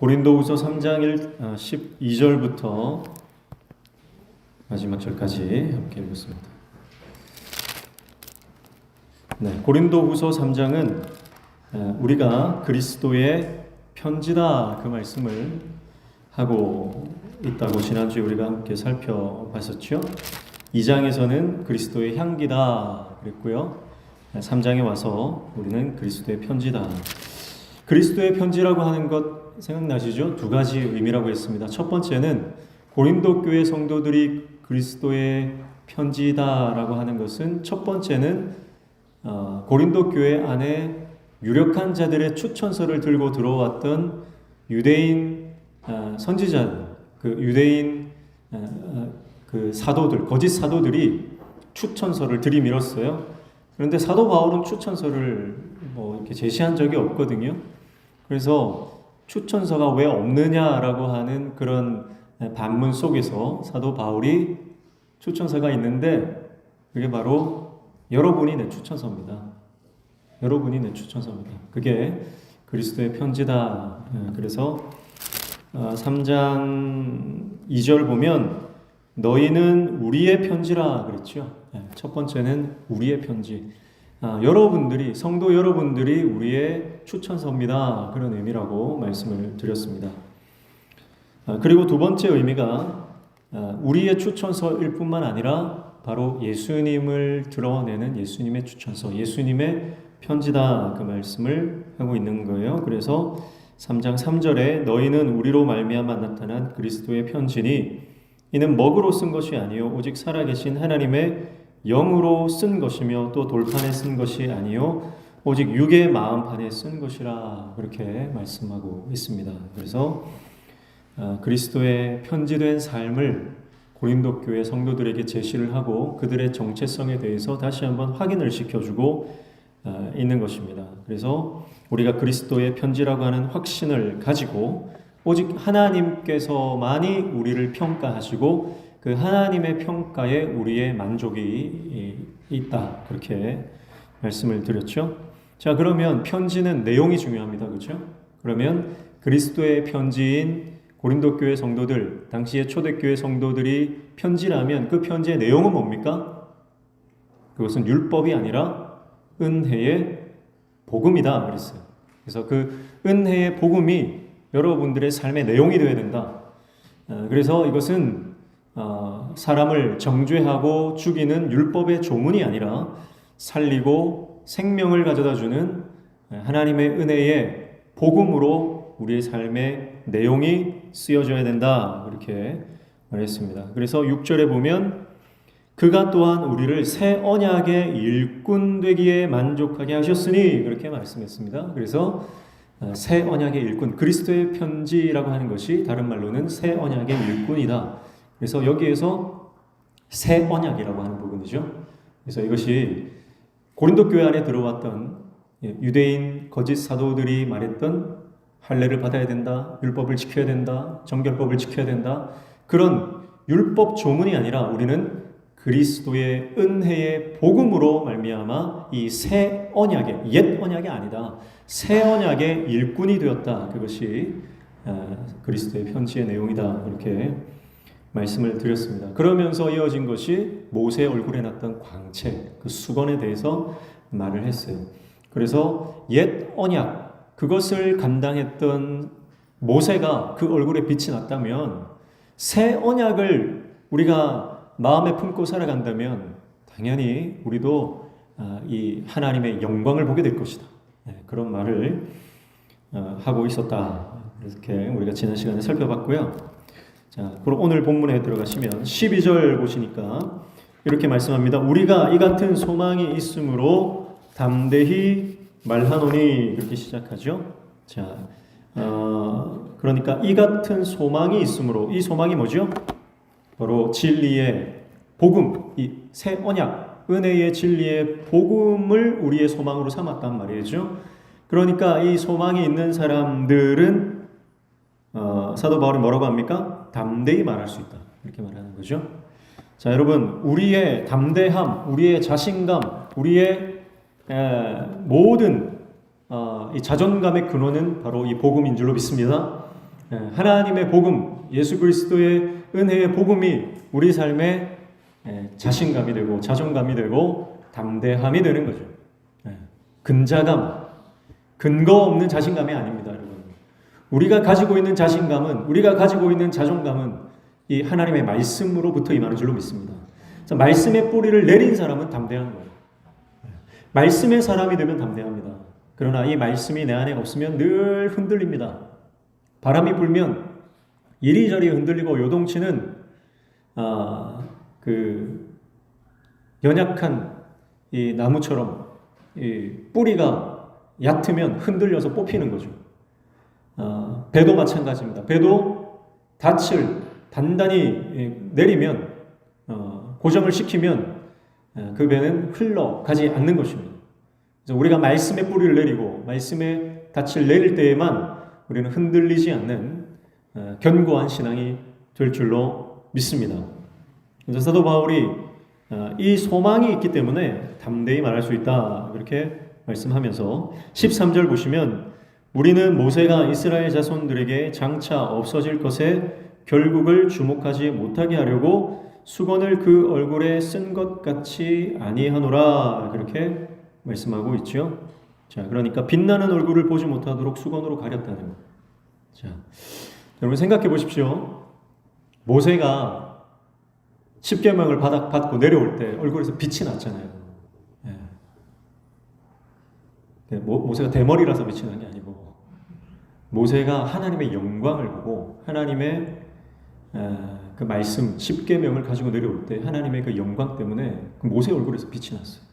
고린도후서 3장 12절부터 마지막 절까지 함께 읽겠습니다. 네, 고린도후서 3장은 우리가 그리스도의 편지다 그 말씀을 하고 있다고 지난주에 우리가 함께 살펴봤었죠. 2장에서는 그리스도의 향기다 그랬고요. 3장에 와서 우리는 그리스도의 편지다. 그리스도의 편지라고 하는 것 생각나시죠? 두 가지 의미라고 했습니다. 첫 번째는 고린도 교회 성도들이 그리스도의 편지다라고 하는 것은 첫 번째는 고린도 교회 안에 유력한 자들의 추천서를 들고 들어왔던 유대인 선지자들, 그 유대인 그 사도들, 거짓 사도들이 추천서를 들이밀었어요. 그런데 사도 바울은 추천서를 이렇게 제시한 적이 없거든요. 그래서 추천서가 왜 없느냐라고 하는 그런 반문 속에서 사도 바울이 추천서가 있는데 그게 바로 여러분이 내 추천서입니다. 여러분이 내 추천서입니다. 그게 그리스도의 편지다. 그래서 3장 2절 보면 너희는 우리의 편지라 그랬죠. 첫 번째는 우리의 편지. 여러분들이, 성도 여러분들이 우리의 추천서입니다. 그런 의미라고 말씀을 드렸습니다. 그리고 두 번째 의미가 우리의 추천서일 뿐만 아니라 바로 예수님을 드러내는 예수님의 추천서, 예수님의 편지다 그 말씀을 하고 있는 거예요. 그래서 3장 3절에 너희는 우리로 말미암아 나타난 그리스도의 편지니 이는 먹으로 쓴 것이 아니요 오직 살아계신 하나님의 영으로 쓴 것이며 또 돌판에 쓴 것이 아니요 오직 육의 마음판에 쓴 것이라 그렇게 말씀하고 있습니다. 그래서 그리스도의 편지된 삶을 고린도 교회 성도들에게 제시를 하고 그들의 정체성에 대해서 다시 한번 확인을 시켜주고 있는 것입니다. 그래서 우리가 그리스도의 편지라고 하는 확신을 가지고 오직 하나님께서만이 우리를 평가하시고 그 하나님의 평가에 우리의 만족이 있다. 그렇게 말씀을 드렸죠. 자, 그러면 편지는 내용이 중요합니다. 그렇죠? 그러면 그리스도의 편지인 고린도 교회 성도들, 당시의 초대교회 성도들이 편지라면 그 편지의 내용은 뭡니까? 그것은 율법이 아니라 은혜의 복음이다. 그랬어요. 그래서 그 은혜의 복음이 여러분들의 삶의 내용이 되어야 된다. 그래서 이것은 사람을 정죄하고 죽이는 율법의 조문이 아니라 살리고 생명을 가져다 주는 하나님의 은혜의 복음으로 우리의 삶의 내용이 쓰여져야 된다. 그렇게 말했습니다. 그래서 6절에 보면 그가 또한 우리를 새 언약의 일꾼 되기에 만족하게 하셨으니 그렇게 말씀했습니다. 그래서 새 언약의 일꾼, 그리스도의 편지라고 하는 것이 다른 말로는 새 언약의 일꾼이다. 그래서 여기에서 새 언약이라고 하는 부분이죠. 그래서 이것이 고린도 교회 안에 들어왔던 유대인 거짓 사도들이 말했던 할례를 받아야 된다, 율법을 지켜야 된다, 정결법을 지켜야 된다. 그런 율법 조문이 아니라 우리는 그리스도의 은혜의 복음으로 말미암아 이 새 언약의, 옛 언약이 아니다, 새 언약의 일꾼이 되었다. 그것이 그리스도의 편지의 내용이다. 이렇게 말씀을 드렸습니다. 그러면서 이어진 것이 모세 얼굴에 났던 광채, 그 수건에 대해서 말을 했어요. 그래서 옛 언약, 그것을 감당했던 모세가 그 얼굴에 빛이 났다면 새 언약을 우리가 마음에 품고 살아간다면 당연히 우리도 이 하나님의 영광을 보게 될 것이다. 그런 말을 하고 있었다. 이렇게 우리가 지난 시간에 살펴봤고요. 자, 그럼 오늘 본문에 들어가시면 12절 보시니까 이렇게 말씀합니다. 우리가 이 같은 소망이 있으므로 담대히 말하노니 이렇게 시작하죠. 자, 그러니까 이 같은 소망이 있으므로, 이 소망이 뭐죠? 바로 진리의 복음, 이 새 언약, 은혜의 진리의 복음을 우리의 소망으로 삼았단 말이죠. 그러니까 이 소망이 있는 사람들은 사도 바울이 뭐라고 합니까? 담대히 말할 수 있다. 이렇게 말하는 거죠. 자, 여러분, 우리의 담대함, 우리의 자신감, 우리의 모든 이 자존감의 근원은 바로 이 복음인 줄로 믿습니다. 하나님의 복음, 예수 그리스도의 은혜의 복음이 우리 삶에 자신감이 되고 자존감이 되고 담대함이 되는 거죠. 근자감, 근거 없는 자신감이 아닙니다, 여러분. 우리가 가지고 있는 자신감은, 우리가 가지고 있는 자존감은 이 하나님의 말씀으로부터 임하는 줄로 믿습니다. 그래서 말씀의 뿌리를 내린 사람은 담대한 거예요. 말씀의 사람이 되면 담대합니다. 그러나 이 말씀이 내 안에 없으면 늘 흔들립니다. 바람이 불면 이리저리 흔들리고 요동치는 그 연약한 이 나무처럼 이 뿌리가 얕으면 흔들려서 뽑히는 거죠. 배도 마찬가지입니다. 배도 닻을 단단히 내리면 고정을 시키면 그 배는 흘러가지 않는 것입니다. 그래서 우리가 말씀의 뿌리를 내리고 말씀의 닻을 내릴 때에만 우리는 흔들리지 않는 견고한 신앙이 될 줄로 믿습니다. 그래서 사도 바울이 이 소망이 있기 때문에 담대히 말할 수 있다 그렇게 말씀하면서 13절 보시면 우리는 모세가 이스라엘 자손들에게 장차 없어질 것에 결국을 주목하지 못하게 하려고 수건을 그 얼굴에 쓴 것 같이 아니하노라 그렇게 말씀하고 있죠. 자, 그러니까 빛나는 얼굴을 보지 못하도록 수건으로 가렸다는 것. 자, 여러분 생각해 보십시오. 모세가 십계명을 받고 내려올 때 얼굴에서 빛이 났잖아요. 모세가 대머리라서 빛이 난 게 아니고 모세가 하나님의 영광을 보고 하나님의 그 말씀 십계명을 가지고 내려올 때 하나님의 그 영광 때문에 그 모세 얼굴에서 빛이 났어요.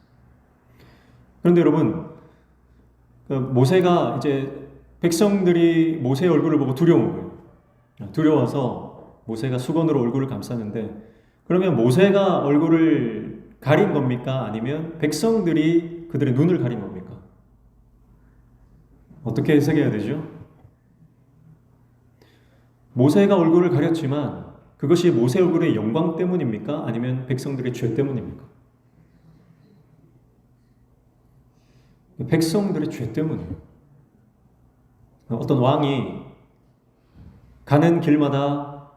그런데 여러분 모세가 이제 백성들이 모세의 얼굴을 보고 두려운 거예요. 두려워서 모세가 수건으로 얼굴을 감쌌는데 그러면 모세가 얼굴을 가린 겁니까? 아니면 백성들이 그들의 눈을 가린 겁니까? 어떻게 해석해야 되죠? 모세가 얼굴을 가렸지만 그것이 모세 얼굴의 영광 때문입니까? 아니면 백성들의 죄 때문입니까? 백성들의 죄 때문이에요. 어떤 왕이 가는 길마다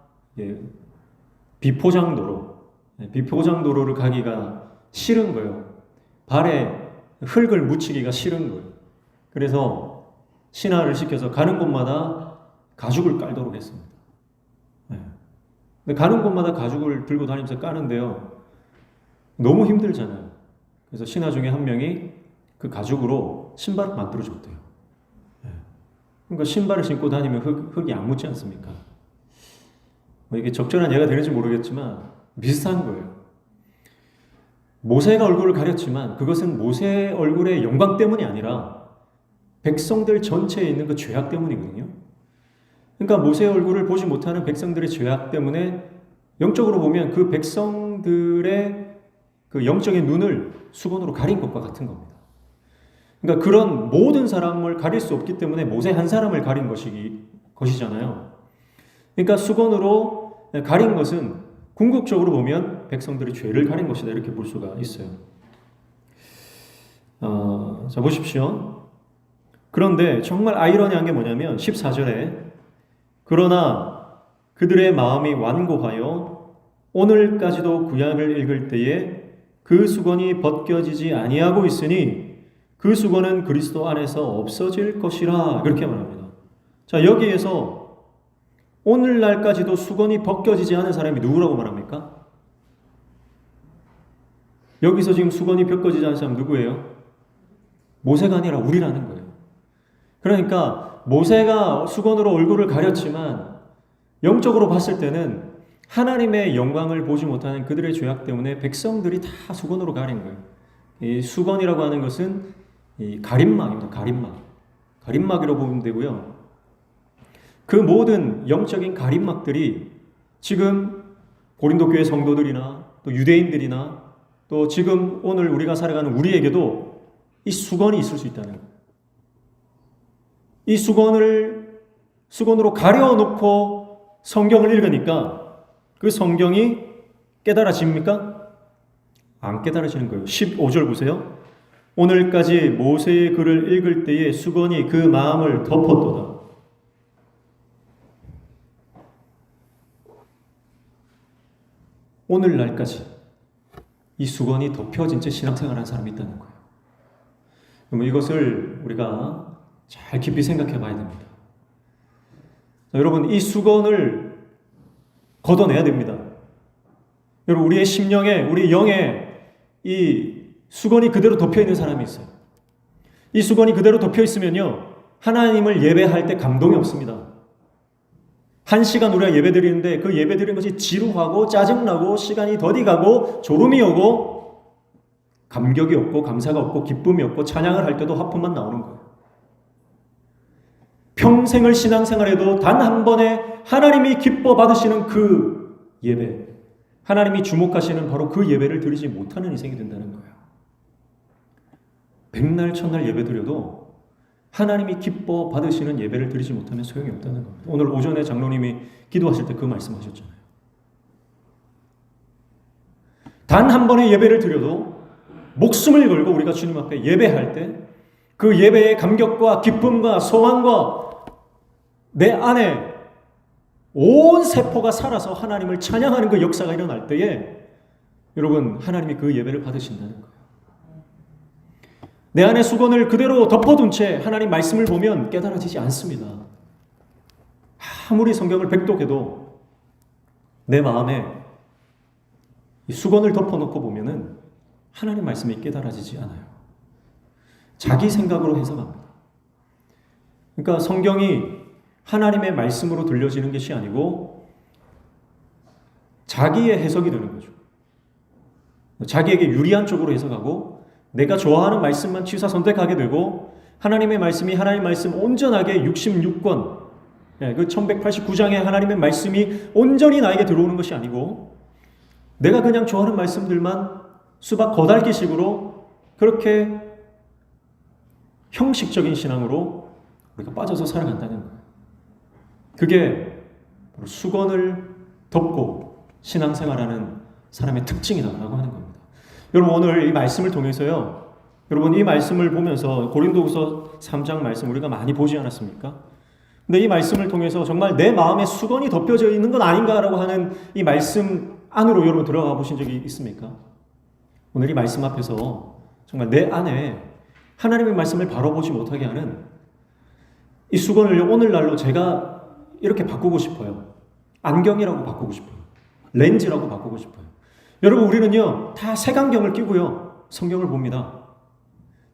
비포장도로를 가기가 싫은 거예요. 발에 흙을 묻히기가 싫은 거예요. 그래서 신하를 시켜서 가는 곳마다 가죽을 깔도록 했습니다. 근데 가는 곳마다 가죽을 들고 다니면서 까는데요. 너무 힘들잖아요. 그래서 신하 중에 한 명이 그 가죽으로 신발을 만들어줬대요. 그러니까 신발을 신고 다니면 흙이 안 묻지 않습니까? 이게 적절한 예가 되는지 모르겠지만 비슷한 거예요. 모세가 얼굴을 가렸지만 그것은 모세 얼굴의 영광 때문이 아니라 백성들 전체에 있는 그 죄악 때문이거든요. 그러니까 모세의 얼굴을 보지 못하는 백성들의 죄악 때문에 영적으로 보면 그 백성들의 그 영적인 눈을 수건으로 가린 것과 같은 겁니다. 그러니까 그런 모든 사람을 가릴 수 없기 때문에 모세 한 사람을 가린 것이잖아요. 그러니까 수건으로 가린 것은 궁극적으로 보면 백성들의 죄를 가린 것이다 이렇게 볼 수가 있어요. 자 보십시오. 그런데 정말 아이러니한 게 뭐냐면 14절에 그러나 그들의 마음이 완고하여 오늘까지도 구약을 읽을 때에 그 수건이 벗겨지지 아니하고 있으니 그 수건은 그리스도 안에서 없어질 것이라 그렇게 말합니다. 자 여기에서 오늘날까지도 수건이 벗겨지지 않은 사람이 누구라고 말합니까? 여기서 지금 수건이 벗겨지지 않은 사람 누구예요? 모세가 아니라 우리라는 거예요. 그러니까 모세가 수건으로 얼굴을 가렸지만 영적으로 봤을 때는 하나님의 영광을 보지 못하는 그들의 죄악 때문에 백성들이 다 수건으로 가린 거예요. 이 수건이라고 하는 것은 이 가림막입니다. 가림막이라고 보면 되고요. 그 모든 영적인 가림막들이 지금 고린도 교회 성도들이나 또 유대인들이나 또 지금 오늘 우리가 살아가는 우리에게도 이 수건이 있을 수 있다는 거예요. 이 수건으로 가려놓고 성경을 읽으니까 그 성경이 깨달아집니까? 안 깨달아지는 거예요. 15절 보세요. 오늘까지 모세의 글을 읽을 때에 수건이 그 마음을 덮었도다. 오늘날까지 이 수건이 덮여진 채 신앙생활하는 사람이 있다는 거예요. 그럼 이것을 우리가 잘 깊이 생각해 봐야 됩니다. 자, 여러분, 이 수건을 걷어내야 됩니다. 여러분, 우리의 심령에, 우리 영에 이 수건이 그대로 덮여 있는 사람이 있어요. 이 수건이 그대로 덮여 있으면요, 하나님을 예배할 때 감동이 없습니다. 1시간 우리가 예배 드리는데 그 예배 드리는 것이 지루하고 짜증나고 시간이 더디 가고 졸음이 오고 감격이 없고 감사가 없고 기쁨이 없고 찬양을 할 때도 하품만 나오는 거예요. 평생을 신앙생활해도 단 한 번에 하나님이 기뻐 받으시는 그 예배, 하나님이 주목하시는 바로 그 예배를 드리지 못하는 인생이 된다는 거예요. 백날 천날 예배 드려도 하나님이 기뻐 받으시는 예배를 드리지 못하면 소용이 없다는 겁니다. 오늘 오전에 장로님이 기도하실 때 그 말씀하셨잖아요. 단 한 번의 예배를 드려도 목숨을 걸고 우리가 주님 앞에 예배할 때 그 예배의 감격과 기쁨과 소망과 내 안에 온 세포가 살아서 하나님을 찬양하는 그 역사가 일어날 때에 여러분, 하나님이 그 예배를 받으신다는 거예요. 내 안에 수건을 그대로 덮어둔 채 하나님 말씀을 보면 깨달아지지 않습니다. 아무리 성경을 백독해도 내 마음에 이 수건을 덮어놓고 보면은 하나님 말씀이 깨달아지지 않아요. 자기 생각으로 해석합니다. 그러니까 성경이 하나님의 말씀으로 들려지는 것이 아니고 자기의 해석이 되는 거죠. 자기에게 유리한 쪽으로 해석하고 내가 좋아하는 말씀만 취사 선택하게 되고 하나님의 말씀이 하나님의 말씀 온전하게 66권 그 1189장의 하나님의 말씀이 온전히 나에게 들어오는 것이 아니고 내가 그냥 좋아하는 말씀들만 수박 거달기식으로 그렇게 형식적인 신앙으로 우리가 빠져서 살아간다는 거예요. 그게 바로 수건을 덮고 신앙생활하는 사람의 특징이라고 하는 겁니다. 여러분, 오늘 이 말씀을 통해서요, 여러분 이 말씀을 보면서 고린도후서 3장 말씀 우리가 많이 보지 않았습니까? 근데 이 말씀을 통해서 정말 내 마음에 수건이 덮여져 있는 건 아닌가라고 하는 이 말씀 안으로 여러분 들어가 보신 적이 있습니까? 오늘 이 말씀 앞에서 정말 내 안에 하나님의 말씀을 바로 보지 못하게 하는 이 수건을 오늘날로 제가 이렇게 바꾸고 싶어요. 안경이라고 바꾸고 싶어요. 렌즈라고 바꾸고 싶어요. 여러분, 우리는요 다 색안경을 끼고요 성경을 봅니다.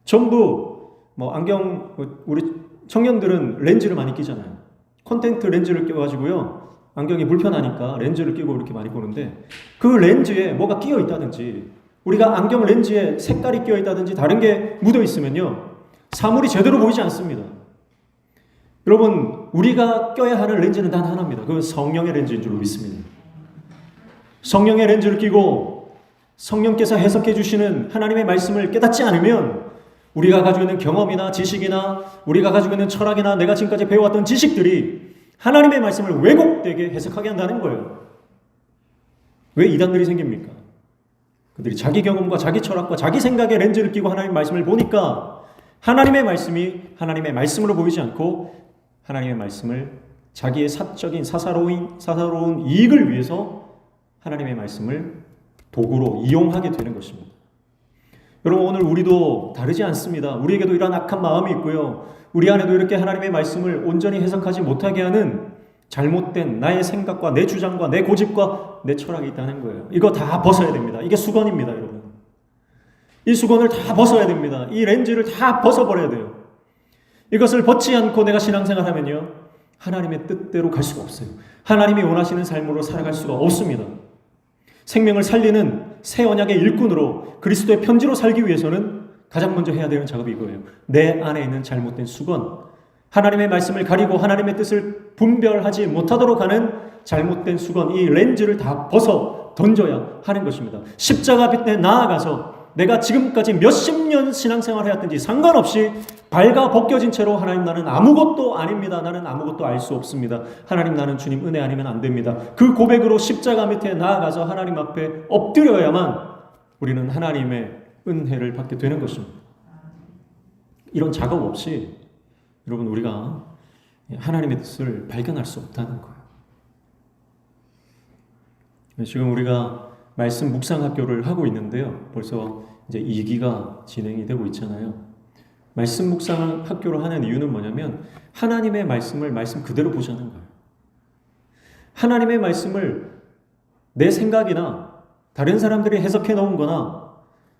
전부 안경, 우리 청년들은 렌즈를 많이 끼잖아요. 콘택트 렌즈를 껴가지고요 안경이 불편하니까 렌즈를 끼고 이렇게 많이 보는데 그 렌즈에 뭐가 끼어 있다든지 우리가 안경 렌즈에 색깔이 끼어 있다든지 다른 게 묻어 있으면요 사물이 제대로 보이지 않습니다. 여러분, 우리가 껴야 하는 렌즈는 단 하나입니다. 그건 성령의 렌즈인 줄 믿습니다. 성령의 렌즈를 끼고 성령께서 해석해 주시는 하나님의 말씀을 깨닫지 않으면 우리가 가지고 있는 경험이나 지식이나 우리가 가지고 있는 철학이나 내가 지금까지 배워왔던 지식들이 하나님의 말씀을 왜곡되게 해석하게 한다는 거예요. 왜 이단들이 생깁니까? 그들이 자기 경험과 자기 철학과 자기 생각의 렌즈를 끼고 하나님의 말씀을 보니까 하나님의 말씀이 하나님의 말씀으로 보이지 않고 하나님의 말씀을 자기의 사적인 사사로운 이익을 위해서 하나님의 말씀을 도구로 이용하게 되는 것입니다. 여러분, 오늘 우리도 다르지 않습니다. 우리에게도 이러한 악한 마음이 있고요. 우리 안에도 이렇게 하나님의 말씀을 온전히 해석하지 못하게 하는 잘못된 나의 생각과 내 주장과 내 고집과 내 철학이 있다는 거예요. 이거 다 벗어야 됩니다. 이게 수건입니다, 여러분. 이 수건을 다 벗어야 됩니다. 이 렌즈를 다 벗어버려야 돼요. 이것을 벗지 않고 내가 신앙생활하면요 하나님의 뜻대로 갈 수가 없어요. 하나님이 원하시는 삶으로 살아갈 수가 없습니다. 생명을 살리는 새 언약의 일꾼으로 그리스도의 편지로 살기 위해서는 가장 먼저 해야 되는 작업이 이거예요. 내 안에 있는 잘못된 수건, 하나님의 말씀을 가리고 하나님의 뜻을 분별하지 못하도록 하는 잘못된 수건, 이 렌즈를 다 벗어 던져야 하는 것입니다. 십자가 빛에 나아가서 내가 지금까지 몇십 년 신앙생활 해왔든지 상관없이 발가 벗겨진 채로 하나님, 나는 아무것도 아닙니다. 나는 아무것도 알 수 없습니다. 하나님, 나는 주님 은혜 아니면 안 됩니다. 그 고백으로 십자가 밑에 나아가서 하나님 앞에 엎드려야만 우리는 하나님의 은혜를 받게 되는 것입니다. 이런 작업 없이 여러분 우리가 하나님의 뜻을 발견할 수 없다는 거예요. 지금 우리가 말씀 묵상 학교를 하고 있는데요. 벌써 이제 2기가 진행이 되고 있잖아요. 말씀 묵상 학교를 하는 이유는 뭐냐면 하나님의 말씀을 말씀 그대로 보자는 거예요. 하나님의 말씀을 내 생각이나 다른 사람들이 해석해 놓은 거나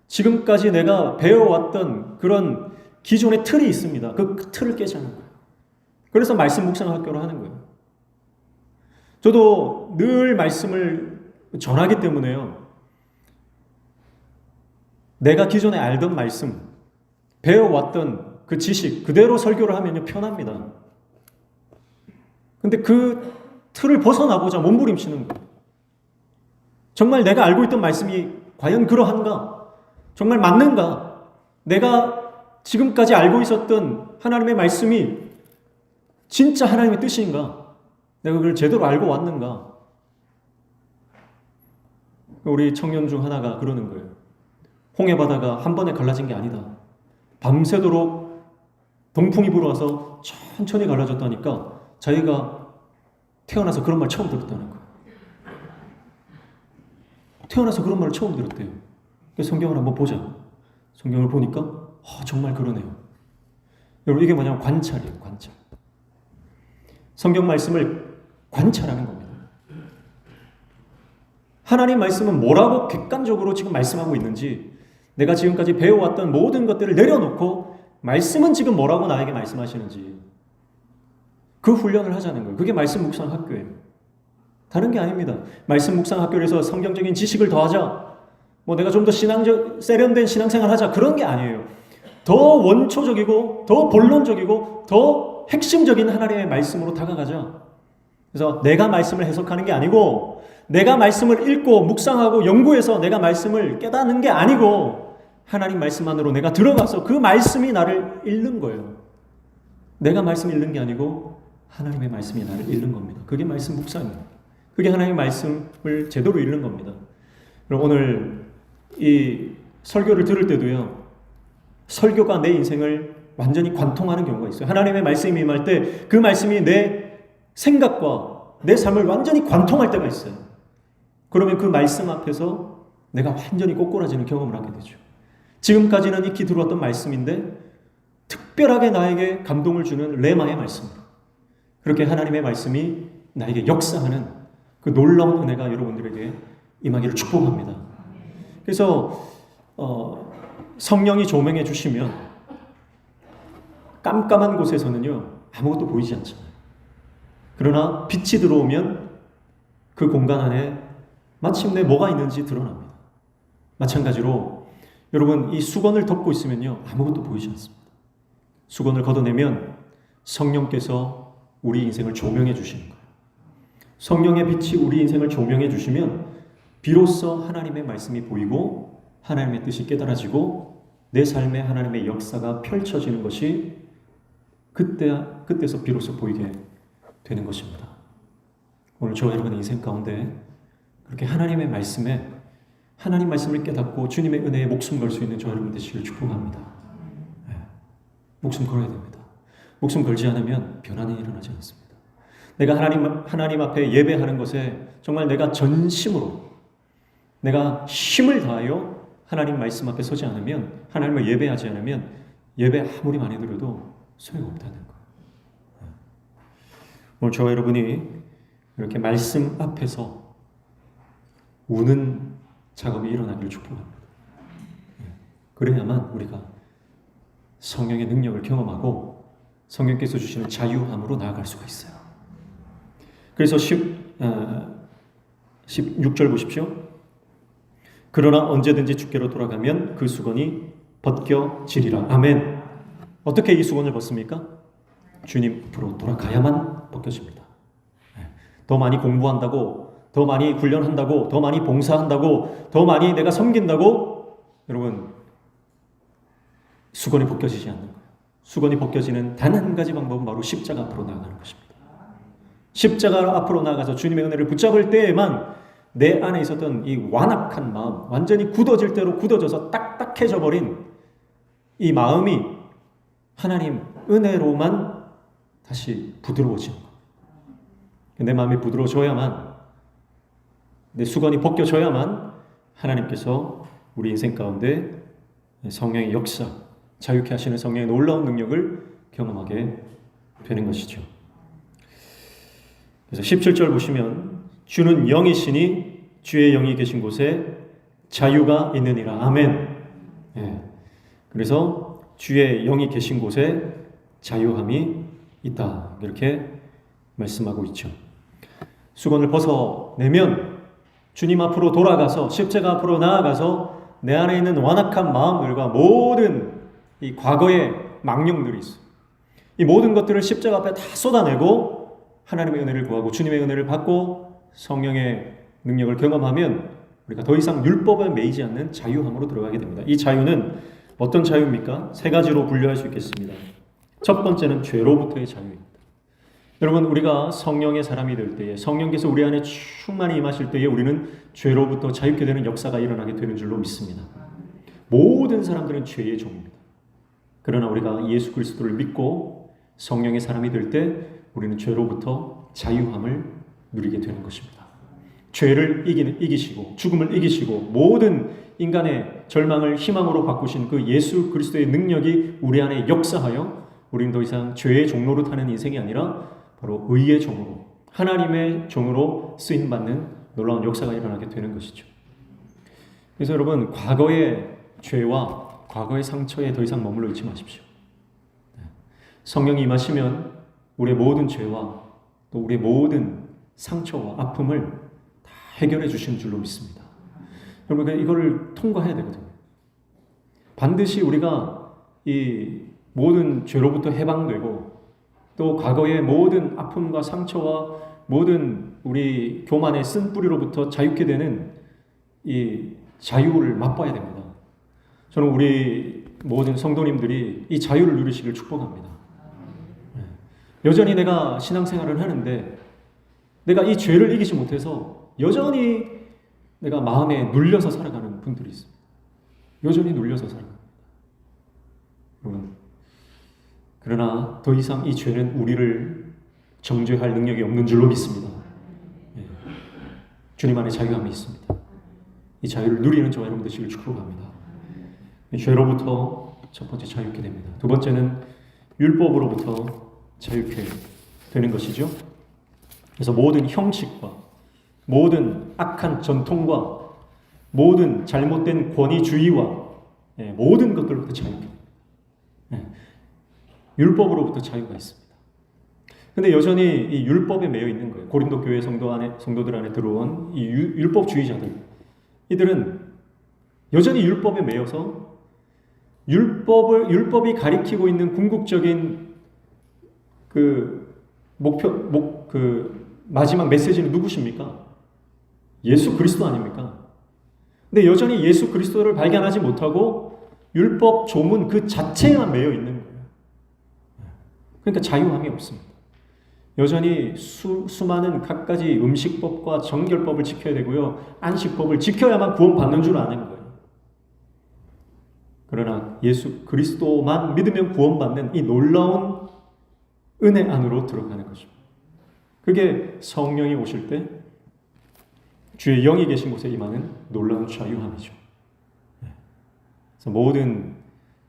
지금까지 내가 배워왔던 그런 기존의 틀이 있습니다. 그 틀을 깨자는 거예요. 그래서 말씀 묵상 학교를 하는 거예요. 저도 늘 말씀을 전하기 때문에요. 내가 기존에 알던 말씀, 배워왔던 그 지식 그대로 설교를 하면요 편합니다. 근데 그 틀을 벗어나보자 몸부림치는 거예요. 정말 내가 알고 있던 말씀이 과연 그러한가? 정말 맞는가? 내가 지금까지 알고 있었던 하나님의 말씀이 진짜 하나님의 뜻인가? 내가 그걸 제대로 알고 왔는가? 우리 청년 중 하나가 그러는 거예요. 홍해 바다가 한 번에 갈라진 게 아니다. 밤새도록 동풍이 불어와서 천천히 갈라졌다니까 자기가 태어나서 그런 말 처음 들었다는 거예요. 태어나서 그런 말을 처음 들었대요. 성경을 한번 보자. 성경을 보니까 정말 그러네요. 여러분 이게 뭐냐면 관찰이에요. 관찰. 성경 말씀을 관찰하는 겁니다. 하나님 말씀은 뭐라고 객관적으로 지금 말씀하고 있는지 내가 지금까지 배워왔던 모든 것들을 내려놓고 말씀은 지금 뭐라고 나에게 말씀하시는지 그 훈련을 하자는 거예요. 그게 말씀 묵상 학교예요. 다른 게 아닙니다. 말씀 묵상 학교에서 성경적인 지식을 더하자, 뭐 내가 좀 더 세련된 신앙생활 하자 그런 게 아니에요. 더 원초적이고 더 본론적이고 더 핵심적인 하나님의 말씀으로 다가가자. 그래서 내가 말씀을 해석하는 게 아니고 내가 말씀을 읽고 묵상하고 연구해서 내가 말씀을 깨닫는 게 아니고 하나님 말씀만으로 내가 들어가서 그 말씀이 나를 읽는 거예요. 내가 말씀 읽는 게 아니고 하나님의 말씀이 나를 읽는 겁니다. 그게 말씀 묵상입니다. 그게 하나님의 말씀을 제대로 읽는 겁니다. 그럼 오늘 이 설교를 들을 때도요. 설교가 내 인생을 완전히 관통하는 경우가 있어요. 하나님의 말씀이 임할 때 그 말씀이 내 생각과 내 삶을 완전히 관통할 때가 있어요. 그러면 그 말씀 앞에서 내가 완전히 꼬꾸라지는 경험을 하게 되죠. 지금까지는 익히 들어왔던 말씀인데 특별하게 나에게 감동을 주는 레마의 말씀으로 그렇게 하나님의 말씀이 나에게 역사하는 그 놀라운 은혜가 여러분들에게 임하기를 축복합니다. 그래서 성령이 조명해 주시면 깜깜한 곳에서는요 아무것도 보이지 않잖아요. 그러나 빛이 들어오면 그 공간 안에 마침내 뭐가 있는지 드러납니다. 마찬가지로 여러분 이 수건을 덮고 있으면요 아무것도 보이지 않습니다. 수건을 걷어내면 성령께서 우리 인생을 조명해 주시는 거예요. 성령의 빛이 우리 인생을 조명해 주시면 비로소 하나님의 말씀이 보이고 하나님의 뜻이 깨달아지고 내 삶에 하나님의 역사가 펼쳐지는 것이 그때서 비로소 보이게 되는 것입니다. 오늘 저와 여러분의 인생 가운데 그렇게 하나님의 말씀에 하나님 말씀을 깨닫고 주님의 은혜에 목숨 걸 수 있는 저와 여러분 되시길 축복합니다. 네. 목숨 걸어야 됩니다. 목숨 걸지 않으면 변화는 일어나지 않습니다. 내가 하나님 앞에 예배하는 것에 정말 내가 전심으로 내가 힘을 다하여 하나님 말씀 앞에 서지 않으면 하나님을 예배하지 않으면 예배 아무리 많이 드려도 소용없다는 거예요. 오늘 저와 여러분이 이렇게 말씀 앞에서 우는 작업이 일어나기를 축복합니다. 그래야만 우리가 성령의 능력을 경험하고 성령께서 주시는 자유함으로 나아갈 수가 있어요. 그래서 16절 보십시오. 그러나 언제든지 주께로 돌아가면 그 수건이 벗겨지리라. 아멘. 어떻게 이 수건을 벗습니까? 주님 앞으로 돌아가야만 벗겨집니다. 더 많이 공부한다고, 더 많이 훈련한다고, 더 많이 봉사한다고, 더 많이 내가 섬긴다고 여러분 수건이 벗겨지지 않는 거예요. 수건이 벗겨지는 단 한 가지 방법은 바로 십자가 앞으로 나아가는 것입니다. 십자가 앞으로 나아가서 주님의 은혜를 붙잡을 때에만 내 안에 있었던 이 완악한 마음, 완전히 굳어질 대로 굳어져서 딱딱해져 버린 이 마음이 하나님 은혜로만 다시 부드러워지는 거예요. 내 마음이 부드러워져야만, 내 수건이 벗겨져야만 하나님께서 우리 인생 가운데 성령의 역사, 자유케 하시는 성령의 놀라운 능력을 경험하게 되는 것이죠. 그래서 17절 보시면 주는 영이시니 주의 영이 계신 곳에 자유가 있느니라. 아멘. 예. 그래서 주의 영이 계신 곳에 자유함이 있다. 이렇게 말씀하고 있죠. 수건을 벗어내면 주님 앞으로 돌아가서 십자가 앞으로 나아가서 내 안에 있는 완악한 마음들과 모든 이 과거의 망령들이 있어. 이 모든 것들을 십자가 앞에 다 쏟아내고 하나님의 은혜를 구하고 주님의 은혜를 받고 성령의 능력을 경험하면 우리가 더 이상 율법에 매이지 않는 자유함으로 들어가게 됩니다. 이 자유는 어떤 자유입니까? 세 가지로 분류할 수 있겠습니다. 첫 번째는 죄로부터의 자유입니다. 여러분, 우리가 성령의 사람이 될 때에, 성령께서 우리 안에 충만히 임하실 때에 우리는 죄로부터 자유케 되는 역사가 일어나게 되는 줄로 믿습니다. 모든 사람들은 죄의 종입니다. 그러나 우리가 예수 그리스도를 믿고 성령의 사람이 될 때 우리는 죄로부터 자유함을 누리게 되는 것입니다. 죄를 이기시고 죽음을 이기시고 모든 인간의 절망을 희망으로 바꾸신 그 예수 그리스도의 능력이 우리 안에 역사하여 우리는 더 이상 죄의 종로로 타는 인생이 아니라 바로 의의 종으로, 하나님의 종으로 쓰임받는 놀라운 역사가 일어나게 되는 것이죠. 그래서 여러분, 과거의 죄와 과거의 상처에 더 이상 머물러 있지 마십시오. 성령이 임하시면 우리의 모든 죄와 또 우리의 모든 상처와 아픔을 다 해결해 주시는 줄로 믿습니다. 여러분, 이걸 통과해야 되거든요. 반드시 우리가 이 모든 죄로부터 해방되고 또 과거의 모든 아픔과 상처와 모든 우리 교만의 쓴뿌리로부터 자유케 되는 이 자유를 맛봐야 됩니다. 저는 우리 모든 성도님들이 이 자유를 누리시길 축복합니다. 여전히 내가 신앙생활을 하는데 내가 이 죄를 이기지 못해서 여전히 내가 마음에 눌려서 살아가는 분들이 있습니다. 여전히 눌려서 살아갑니다. 여러분, 그러나 더 이상 이 죄는 우리를 정죄할 능력이 없는 줄로 믿습니다. 주님 안에 자유함이 있습니다. 이 자유를 누리는 저와 여러분 되시길 축복합니다. 죄로부터 첫 번째 자유케 됩니다. 두 번째는 율법으로부터 자유케 되는 것이죠. 그래서 모든 형식과 모든 악한 전통과 모든 잘못된 권위주의와 모든 것들로부터 자유케. 율법으로부터 자유가 있습니다. 근데 여전히 이 율법에 매여 있는 거예요. 고린도 교회 성도들 안에 들어온 이 율법주의자들. 이들은 여전히 율법에 매여서 율법이 가리키고 있는 궁극적인 그 마지막 메시지는 누구십니까? 예수 그리스도 아닙니까? 근데 여전히 예수 그리스도를 발견하지 못하고 율법 조문 그 자체에만 매여 있는 거예요. 그러니까 자유함이 없습니다. 여전히 수많은 갖가지 음식법과 정결법을 지켜야 되고요. 안식법을 지켜야만 구원받는 줄 아는 거예요. 그러나 예수 그리스도만 믿으면 구원받는 이 놀라운 은혜 안으로 들어가는 거죠. 그게 성령이 오실 때 주의 영이 계신 곳에 임하는 놀라운 자유함이죠. 그래서 모든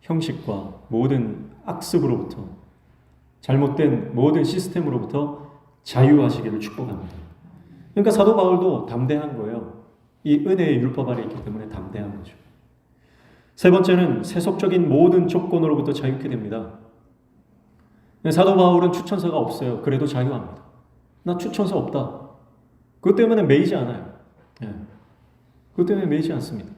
형식과 모든 악습으로부터 잘못된 모든 시스템으로부터 자유하시기를 축복합니다. 그러니까 사도 바울도 담대한 거예요. 이 은혜의 율법 아래 있기 때문에 담대한 거죠. 세 번째는 세속적인 모든 조건으로부터 자유케 됩니다. 사도 바울은 추천서가 없어요. 그래도 자유합니다. 나 추천서 없다. 그것 때문에 매이지 않아요. 그것 때문에 매이지 않습니다.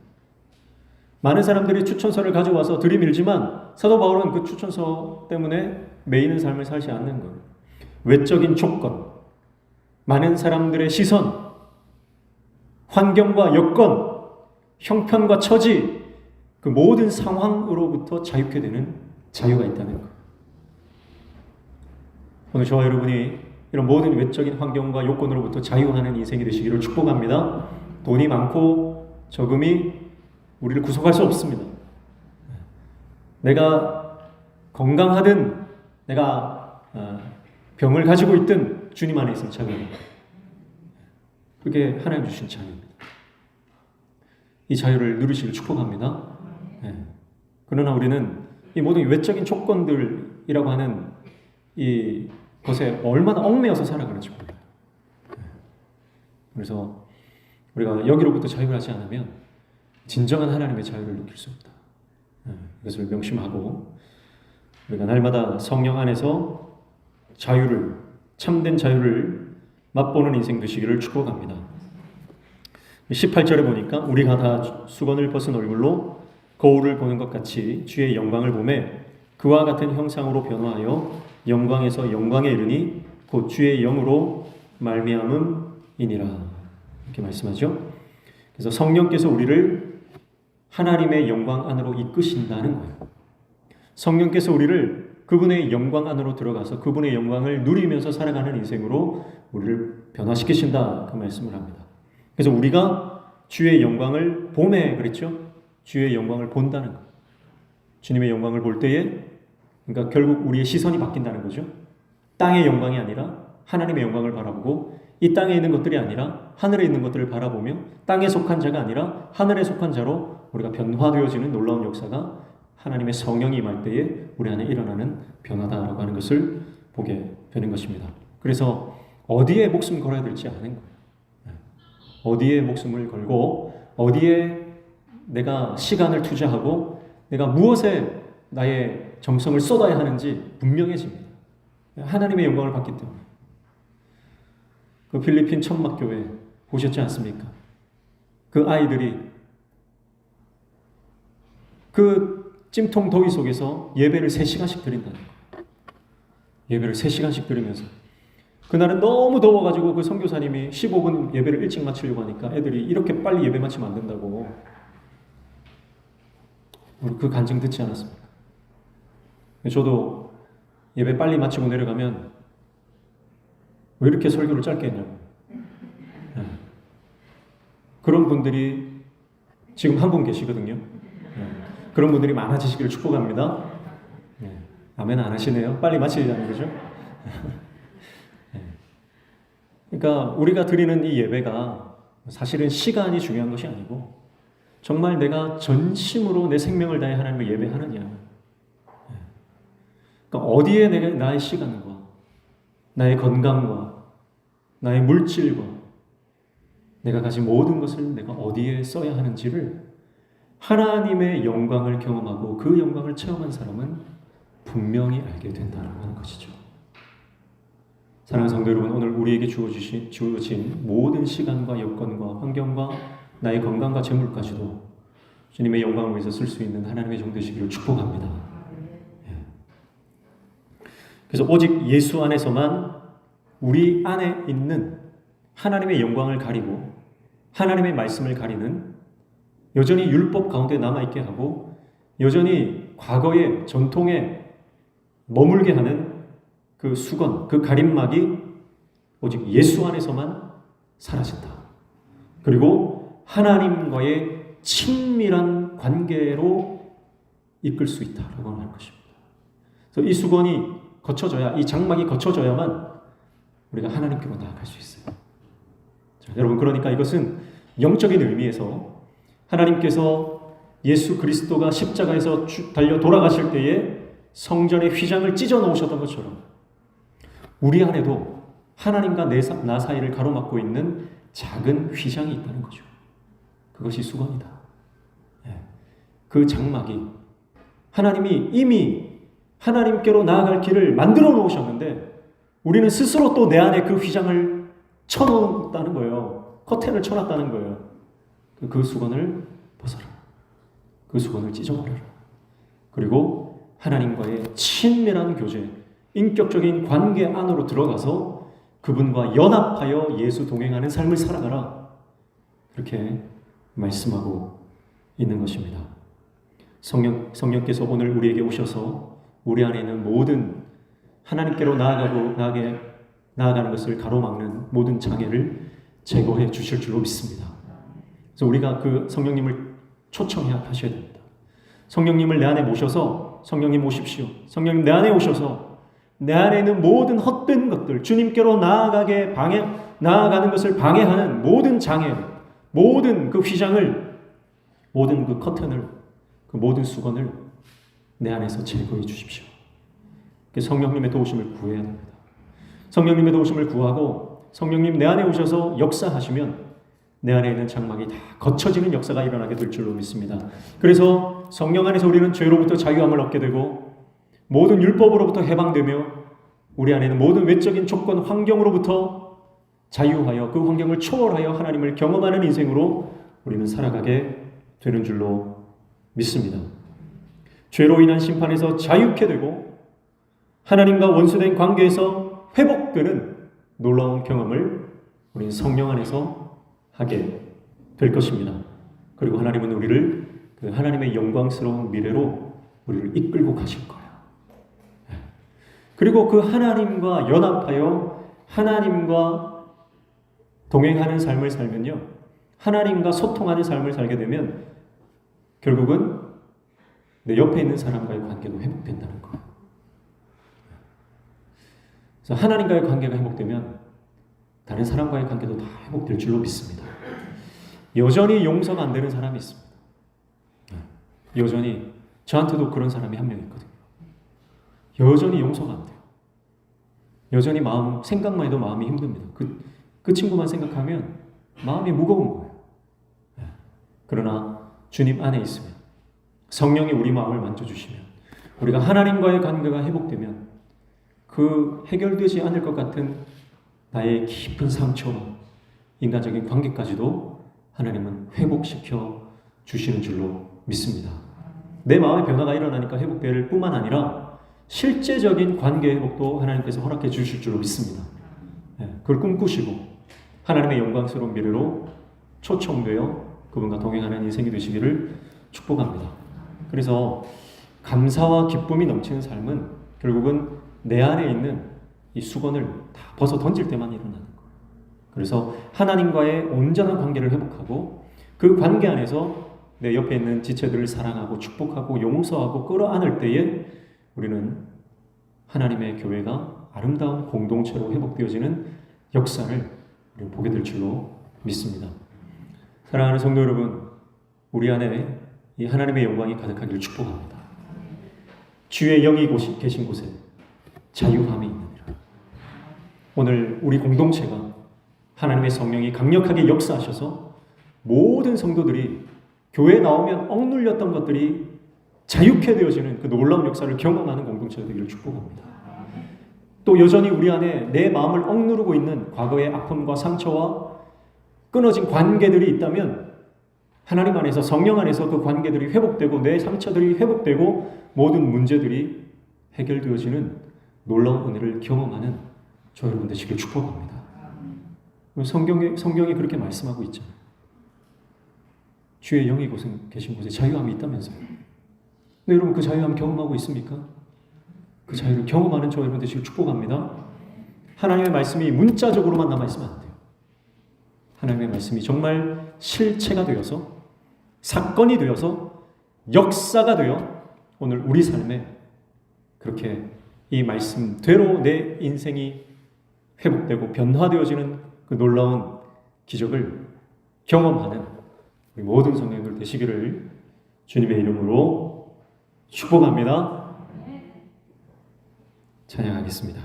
많은 사람들이 추천서를 가져와서 들이밀지만 사도 바울은 그 추천서 때문에 매이는 삶을 살지 않는 거예요. 외적인 조건, 많은 사람들의 시선, 환경과 여건, 형편과 처지, 그 모든 상황으로부터 자유케 되는 자유가 있다는 거예요. 오늘 저와 여러분이 이런 모든 외적인 환경과 요건으로부터 자유하는 인생이 되시기를 축복합니다. 돈이 많고 적음이 우리를 구속할 수 없습니다. 내가 건강하든 내가 병을 가지고 있든 주님 안에 있으면 자유합니다. 그게 하나님 주신 자유입니다. 이 자유를 누리시길 축복합니다. 예. 그러나 우리는 이 모든 외적인 조건들이라고 하는 이 것에 얼마나 얽매여서 살아가는지 몰라요. 예. 그래서 우리가 여기로부터 자유를 하지 않으면 진정한 하나님의 자유를 느낄 수 없다. 예. 이것을 명심하고 우리가 날마다 성령 안에서 자유를, 참된 자유를 맛보는 인생 되시기를 축복합니다. 18절에 보니까 우리가 다 수건을 벗은 얼굴로 거울을 보는 것 같이 주의 영광을 보매 그와 같은 형상으로 변화하여 영광에서 영광에 이르니 곧 주의 영으로 말미암음이니라. 이렇게 말씀하죠. 그래서 성령께서 우리를 하나님의 영광 안으로 이끄신다는 거예요. 성령께서 우리를 그분의 영광 안으로 들어가서 그분의 영광을 누리면서 살아가는 인생으로 우리를 변화시키신다. 그 말씀을 합니다. 그래서 우리가 주의 영광을 보매 그랬죠. 주의 영광을 본다는 것. 주님의 영광을 볼 때에 그러니까 결국 우리의 시선이 바뀐다는 거죠. 땅의 영광이 아니라 하나님의 영광을 바라보고 이 땅에 있는 것들이 아니라 하늘에 있는 것들을 바라보며 땅에 속한 자가 아니라 하늘에 속한 자로 우리가 변화되어지는 놀라운 역사가 하나님의 성령이 임할 때에 우리 안에 일어나는 변화다라고 하는 것을 보게 되는 것입니다. 그래서 어디에 목숨 걸어야 될지 아는 거예요. 어디에 목숨을 걸고 어디에 내가 시간을 투자하고 내가 무엇에 나의 정성을 쏟아야 하는지 분명해집니다. 하나님의 영광을 받기 때문에. 그 필리핀 천막교회 보셨지 않습니까? 그 아이들이 그 찜통 더위 속에서 예배를 3시간씩 드린다는 거예요. 예배를 3시간씩 드리면서 그날은 너무 더워가지고 그 선교사님이 15분 예배를 일찍 마치려고 하니까 애들이 이렇게 빨리 예배 마치면 안 된다고. 우리 그 간증 듣지 않았습니까? 저도 예배 빨리 마치고 내려가면 왜 이렇게 설교를 짧게 했냐고. 네. 그런 분들이 지금 한 분 계시거든요. 네. 그런 분들이 많아지시기를 축복합니다. 네. 아멘 안 하시네요. 빨리 마치자는 거죠. 그러니까 우리가 드리는 이 예배가 사실은 시간이 중요한 것이 아니고 정말 내가 전심으로 내 생명을 다해 하나님을 예배하느냐. 그러니까 어디에 내가 나의 시간과 나의 건강과 나의 물질과 내가 가진 모든 것을 내가 어디에 써야 하는지를 하나님의 영광을 경험하고 그 영광을 체험한 사람은 분명히 알게 된다는 하는 것이죠. 사랑하는 성도 여러분, 오늘 우리에게 주어진 모든 시간과 여건과 환경과 나의 건강과 재물까지도 주님의 영광을 위해서 쓸 수 있는 하나님의 종 되시기를 축복합니다. 그래서 오직 예수 안에서만 우리 안에 있는 하나님의 영광을 가리고 하나님의 말씀을 가리는 여전히 율법 가운데 남아있게 하고 여전히 과거의 전통에 머물게 하는 그 수건, 그 가림막이 오직 예수 안에서만 사라진다. 그리고 하나님과의 친밀한 관계로 이끌 수 있다라고 하는 것입니다. 그래서 이 수건이 거쳐져야, 이 장막이 거쳐져야만 우리가 하나님께로 나아갈 수 있어요. 자, 여러분, 그러니까 이것은 영적인 의미에서 하나님께서 예수 그리스도가 십자가에서 달려 돌아가실 때에 성전의 휘장을 찢어 놓으셨던 것처럼 우리 안에도 하나님과 나 사이를 가로막고 있는 작은 휘장이 있다는 거죠. 그것이 수건이다. 그 장막이 하나님이 이미 하나님께로 나아갈 길을 만들어 놓으셨는데 우리는 스스로 또 내 안에 그 휘장을 쳐놓았다는 거예요. 커튼을 쳐놨다는 거예요. 그 수건을 벗어라. 그 수건을 찢어버려라. 그리고 하나님과의 친밀한 교제, 인격적인 관계 안으로 들어가서 그분과 연합하여 예수 동행하는 삶을 살아가라. 그렇게 말씀하고 있는 것입니다. 성령께서 오늘 우리에게 오셔서 우리 안에 있는 모든 하나님께로 나아가는 것을 가로막는 모든 장애를 제거해 주실 줄로 믿습니다. 그래서 우리가 그 성령님을 초청해야 하셔야 됩니다. 성령님을 내 안에 모셔서 성령님 오십시오. 성령님 내 안에 오셔서 내 안에 있는 모든 헛된 것들, 주님께로 나아가는 것을 방해하는 모든 장애, 모든 그 휘장을 모든 그 커튼을, 그 모든 수건을 내 안에서 제거해 주십시오. 성령님의 도우심을 구해야 됩니다. 성령님의 도우심을 구하고 성령님 내 안에 오셔서 역사하시면 내 안에 있는 장막이 다 거쳐지는 역사가 일어나게 될 줄로 믿습니다. 그래서 성령 안에서 우리는 죄로부터 자유함을 얻게 되고 모든 율법으로부터 해방되며 우리 안에 있는 모든 외적인 조건, 환경으로부터 자유하여 그 환경을 초월하여 하나님을 경험하는 인생으로 우리는 살아가게 되는 줄로 믿습니다. 죄로 인한 심판에서 자유케 되고 하나님과 원수된 관계에서 회복되는 놀라운 경험을 우리는 성령 안에서 하게 될 것입니다. 그리고 하나님은 우리를 그 하나님의 영광스러운 미래로 우리를 이끌고 가실 거예요. 그리고 그 하나님과 연합하여 하나님과 동행하는 삶을 살면요, 하나님과 소통하는 삶을 살게 되면 결국은 내 옆에 있는 사람과의 관계도 회복된다는 거예요. 그래서 하나님과의 관계가 회복되면 다른 사람과의 관계도 다 회복될 줄로 믿습니다. 여전히 용서가 안 되는 사람이 있습니다. 여전히 저한테도 그런 사람이 한 명 있거든요. 여전히 용서가 안 돼요. 여전히 생각만 해도 마음이 힘듭니다. 그 친구만 생각하면 마음이 무거운 거예요. 그러나 주님 안에 있으면, 성령이 우리 마음을 만져주시면, 우리가 하나님과의 관계가 회복되면 그 해결되지 않을 것 같은 나의 깊은 상처, 인간적인 관계까지도 하나님은 회복시켜 주시는 줄로 믿습니다. 내 마음의 변화가 일어나니까 회복될 뿐만 아니라 실제적인 관계 회복도 하나님께서 허락해 주실 줄로 믿습니다. 그걸 꿈꾸시고 하나님의 영광스러운 미래로 초청되어 그분과 동행하는 인생이 되시기를 축복합니다. 그래서 감사와 기쁨이 넘치는 삶은 결국은 내 안에 있는 이 수건을 다 벗어 던질 때만 일어나는 거예요. 그래서 하나님과의 온전한 관계를 회복하고 그 관계 안에서 내 옆에 있는 지체들을 사랑하고 축복하고 용서하고 끌어안을 때에 우리는 하나님의 교회가 아름다운 공동체로 회복되어지는 역사를 우리는 보게 될 줄로 믿습니다. 사랑하는 성도 여러분, 우리 안에 이 하나님의 영광이 가득하기를 축복합니다. 주의 영이 계신 곳에 자유함이 있느니라. 오늘 우리 공동체가 하나님의 성령이 강력하게 역사하셔서 모든 성도들이 교회에 나오면 억눌렸던 것들이 자유케 되어지는 그 놀라운 역사를 경험하는 공동체가 되기를 축복합니다. 또 여전히 우리 안에 내 마음을 억누르고 있는 과거의 아픔과 상처와 끊어진 관계들이 있다면 하나님 안에서, 성령 안에서 그 관계들이 회복되고 내 상처들이 회복되고 모든 문제들이 해결되어지는 놀라운 은혜를 경험하는 저 여러분 되시길 축복합니다. 성경이 그렇게 말씀하고 있잖아요. 주의 영이 계신 곳에 자유함이 있다면서요. 근데 여러분 그 자유함 경험하고 있습니까? 그 자유를 경험하는 저 여러분 되시길 축복합니다. 하나님의 말씀이 문자적으로만 남아있으면 안 돼요. 하나님의 말씀이 정말 실체가 되어서, 사건이 되어서, 역사가 되어 오늘 우리 삶에 그렇게 이 말씀대로 내 인생이 회복되고 변화되어지는 그 놀라운 기적을 경험하는 우리 모든 성도님들 되시기를 주님의 이름으로 축복합니다. 찬양하겠습니다.